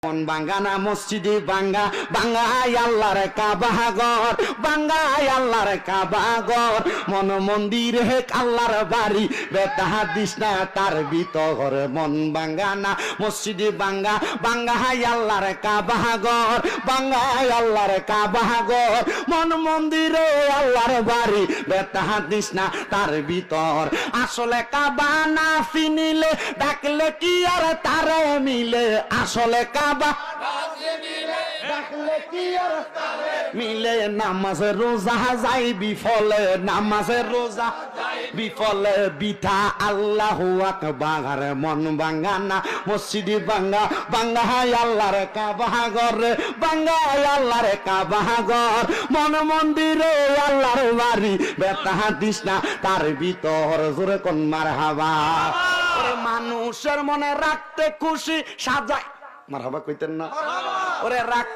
মন বাঙ্গানা মসজিদে বাঙ্গা বাঙ্গাই আল্লাহর কাবা ঘর, বাঙ্গাই আল্লাহর কাবা ঘর, মন মন্দির হে আল্লাহর বাড়ি, বেতা দিস না তার ভিতর। মন বাঙ্গানা মসজিদে বাঙ্গা বাঙ্গাই আল্লাহর কাবা ঘর, বাঙ্গাই আল্লাহর কাবা ঘর, মন মন্দিরে আল্লাহর বাড়ি, বেতা দিস না তার ভিতর। আসলে কাবা না চিনিলে ডাকলে কি আর তারে মিলে, আসলে কাবা ডাকলে কি আর মিলে। নামাজ রোজা যাই বিফলে, নামাজ রোজা বিফলে, বিথা আল্লাহু আকবার। মন বাঙ্গানা মসজিদে বাঙ্গা বাঙ্গাই আল্লাহর কাবা ঘর, বাঙ্গাই আল্লাহর কাবা ঘর, মন মন্দিরে আল্লাহর বাড়ি, বেতা দিস না তার ভিতর। জোরে কোন মারহাবা। মানুষের মনে রাখতে খুশি সাজায়, মারহাবা কইতেন না? ওরে রাখ